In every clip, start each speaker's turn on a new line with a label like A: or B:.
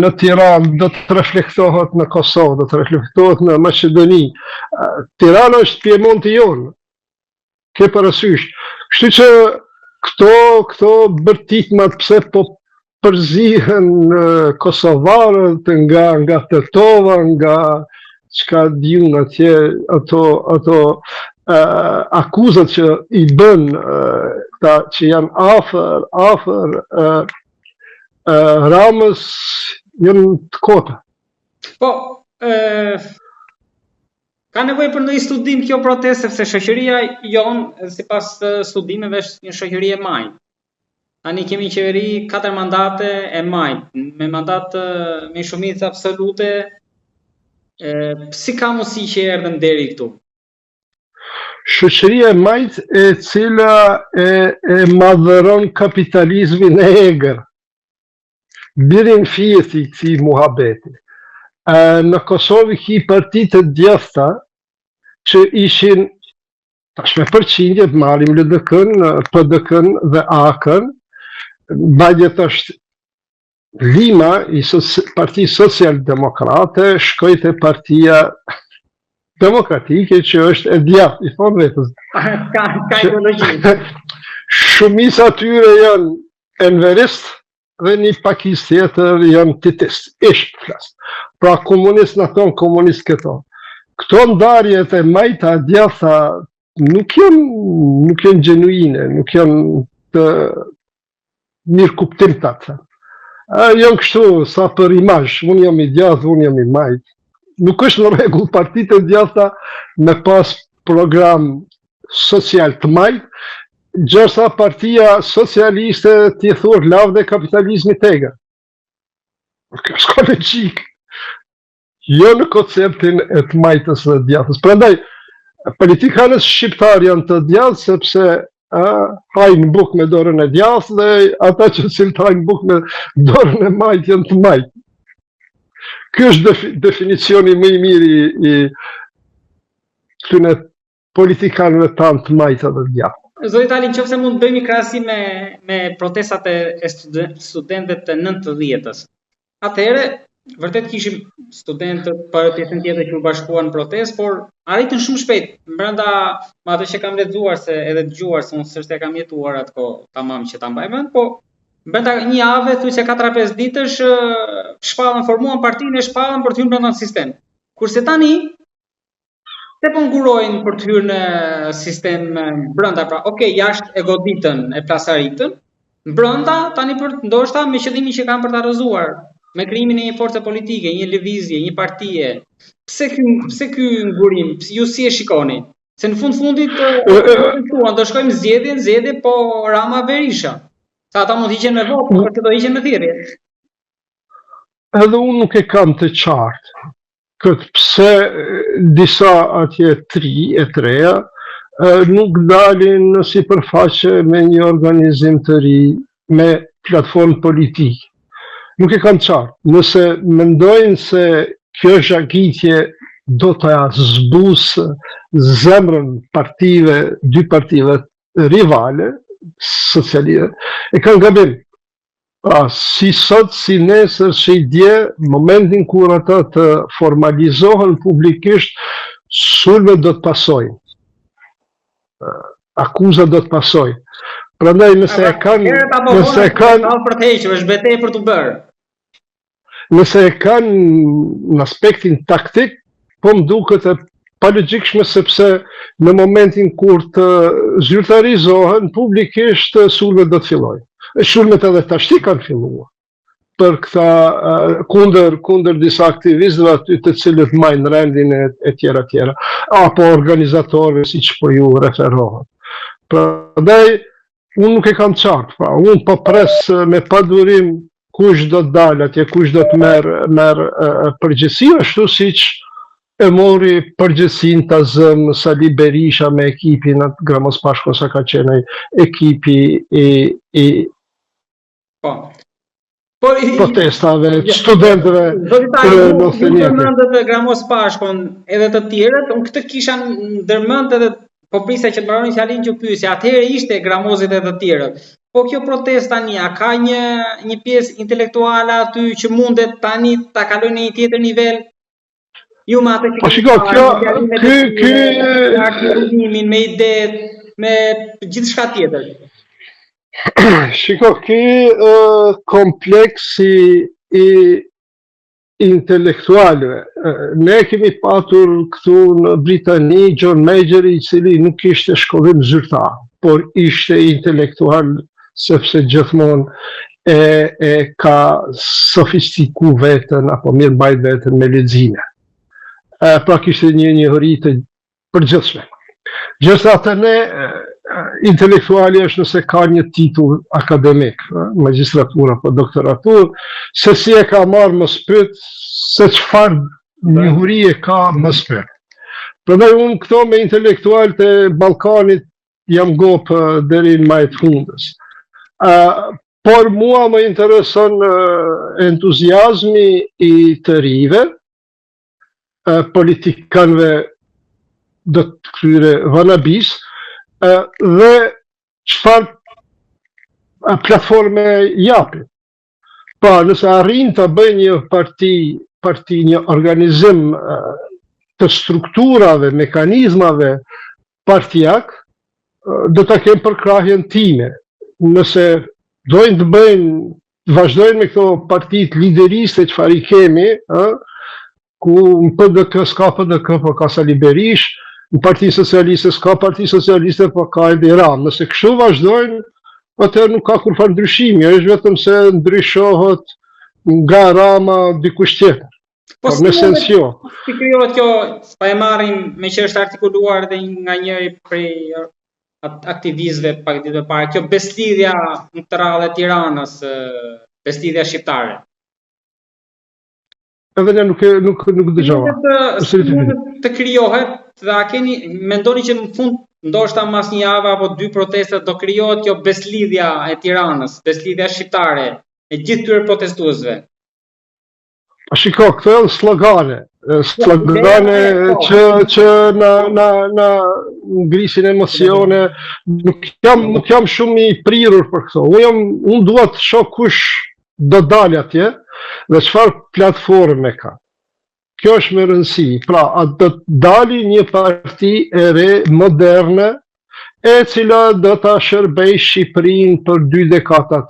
A: në Tiranë do të reflektohet në Kosovë, do të reflektohet në Maqedoni. Tirana është Piemonti jonë, ke parasysh. Kështu që këto bërtitmat pse po përzihen kosovarët nga Tetova, nga çka diun atje, ato akuzat që i bën ta që janë afër Ramës janë të kota.
B: Po, ka nevojë për ndonjë studim kjo protestë, sepse shoqëria jonë, sipas studimeve, është një shoqëri e majtë. Tani kemi qeveri 4 mandate e majtë, me mandat me shumicë absolute. Si ka mundësi që erdhëm deri këtu?
A: Shoqëria e majtë e cila e madhëron kapitalizmin e egër. Birin fijet i këtij muhabeti. Në Kosovë ki partitë të djathta që ishin tashme përqindje, marrim LDK-n, PDK-n dhe AK-n, badjet është Lima, i Parti Social-Demokrate, shkojte Partia Demokratike që është e djathtë, i thonë vetës.
B: Ka ideologji.
A: Shumica atyre janë enverist dhe një pakis tjetër janë titist, ishtë flasë. Pra komunist në tonë, komunist këto. Këto ndarjet e majta djatha nuk janë genuine, nuk janë të mirë kuptim të atë. Janë kështu, sa për imazh, unë jam i djathë, unë jam i majtë. Nuk është në rregull partitë e djatha me pas program social të majtë, gjërsa partia socialiste t'i thurë lavë dhe kapitalizmi tegër. Kjo s'ka logjik. Jo në konceptin e të majtës dhe djathës. Prandaj, politikanës shqiptar janë të djathë sepse hajnë buk me dorën e djathë dhe ata që cilët hajnë buk me dorën e majtë janë të majtë. Ky është definicioni më i mirë i këtyre politikanëve tanë të majta dhe djathë.
B: Zoti Tali, nëse mund të bëjmë një krahasim me protestat e studentëve të 90-s. Atëherë, vërtet kishim studentët për pjesën tjetër që u bashkuan në protestë, por arritën shumë shpejt. Brenda atë që kam lexuar se edhe dëgjuar se unë s'është e kam jetuar atko tamam që ta mbaj mend, po brenda një jave, thuaj se 4-5 ditësh shpallën, formuan partinë e shpallën për të hyrë brenda në sistem. Kurse tani se po ngurojnë për të hyrë në sistem brenda, pra, jashtë e goditën, e plasaritën, brenda tani për ndoshta me qëllimin që kanë për ta rrëzuar, me krijimin e një force politike, një lëvizje, një partie. Pse ky ngurim? Ju si e shikoni? Se në fundit do shkojmë zgjedhje, po Rama Berisha. Sa ata mund të hiqen me votë, por që do hiqen me thirrje.
A: Edhe unë nuk e kam të qartë. Këtë pse disa atje treja nuk dalin në sipërfaqe me një organizim të ri, me platformë politikë. Nuk e kam qartë. Nëse mendojnë se kjo zhagitje do të zbusë zemrën dy partive rivale, socialiste, e kanë gabim. Si sot, si nesër, si dje, momentin kur ata të formalizohen publikisht, sulme do të pasojnë. Akuzat do të pasojnë. Prandaj nëse e kanë
B: për të hequr, është betejë për të bërë.
A: Nëse e kanë në aspektin taktik, po më duket e palogjikshme sepse në momentin kur të zyrtarizohen publikisht sulmet do të fillojnë. Sulmet edhe tashti kanë filluar për këta kundër disa aktivistëve aty të cilët majnë rendin e tjera, apo organizatorëve siç po ju referohet. Prandaj unë nuk e kam qartë, unë po pres me padurim kush do të dalë atje, kush do të merr përgjegjësi, ashtu siç e mori përgjegjësinë ta zëm Sali Berisha me ekipin atë Gramos Pashkon, sa ka qenë ekipi i protestave, studentëve
B: të Gramos Pashkon edhe të tjerët, unë këtë kisha ndërmend edhe po prisa që të mbaroni fjalinë që pyesja, atëherë ishte gramozit e të tjerët. Po kjo protestë tani, a ka një pjesë intelektuale aty që mundet tani ta kalojë në një tjetër nivel? Ju me atë që
A: Po shiko,
B: me ide, me gjithçka tjetër.
A: Shiko, ky kompleksi i intelektualëve. Ne kemi patur këtu në Britani John Major, i cili nuk ishte shkollim zyrtar, por ishte intelektual sepse gjithmonë e ka sofistiku vetën apo mirë mbajt vetën me lexime. Pra kishte një njohuri të përgjithshme. Gjithatë ne intelektuali është nëse ka një titull akademik, magjistraturë apo doktoraturë, se si e ka marrë më spyt, se çfarë njohuri e ka më spyt. Prandaj unë këto me intelektual të Ballkanit jam gopë deri në majt fundës. Por mua më intereson entuziazmi i të rive, politikanëve do të këtyre vanabis, dhe çfarë platforme japin. Pa, nëse arrin të bëjnë një parti, një organizim të strukturave, mekanizmave partijak, do të kemë përkrahjen time. Nëse dojnë të vazhdojnë me këto partit lideriste çfarë i kemi, ku në PDK s'ka PDK, po ka Sali Berish, në Parti Socialiste s'ka Parti Socialiste, po ka Edi Rama. Nëse kështu vazhdojnë, atëherë nuk ka kurfar ndryshimi, është vetëm se ndryshohet nga Rama dikush tjetër. Por në sens jo.
B: Si krijohet kjo, pa e marrim me që është artikuluar dhe nga njëri prej aktivistëve pak ditë më parë, kjo beslidhja në të radhë e Tiranës, beslidhja shqiptare.
A: Edhe ne nuk dëgjova.
B: Të krijohet, dhe a mendoni që në fund, ndoshta mas një javë apo 2 proteste do krijohet kjo beslidhja e Tiranës, beslidhja shqiptare, e gjithë tyre protestuesve?
A: Shiko, këto janë slogane që na ngrisin emocione, nuk jam shumë i prirur për këto. Unë dua të shoh kush do dalë atje dhe çfarë platforme ka. Kjo është me rëndësi. Pra, do të dali një parti e re, moderne, e cila do ta shërbej Shqipërinë për 2 dekadat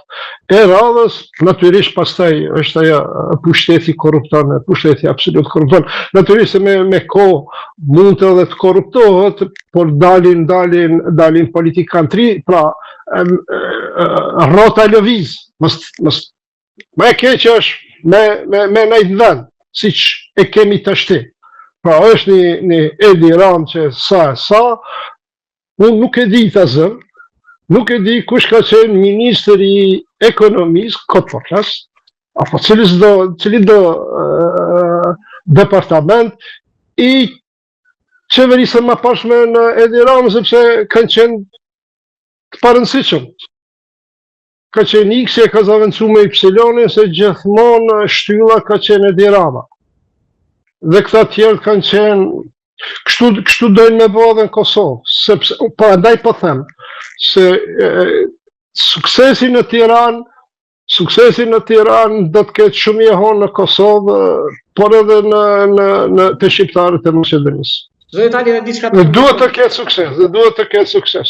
A: e radhës. Natyrisht pastaj është ajo pushteti korrupton, pushteti absolut korrupton. Natyrisht me kohë mund të edhe të korruptohet, por dalin politikantri, pra rrota lëviz. Më e keq është me nejtë vend, siç e kemi tashti. Pra është një Edi Rama që sa, unë nuk e di të zërë, nuk e di kush ka qenë ministri i ekonomisë, këtë përklas, apo cili do departament i qeverisë më pashme në Edi Rama, sepse kanë qenë të parëndësishëm. Ka qenë X, ka zavendësu me Y, se gjithmonë shtylla ka qenë Edi Rama. Dhe këta tjerë kanë qenë, kështu dojnë me bëhe dhe në Kosovë, sepse, pa ndaj po them, se suksesi në Tiranë do të ketë shumë jehon në Kosovë, por edhe të shqiptarët e Maqedonisë.
B: Zoti Tali, dhe diçka
A: duhet të ketë sukses.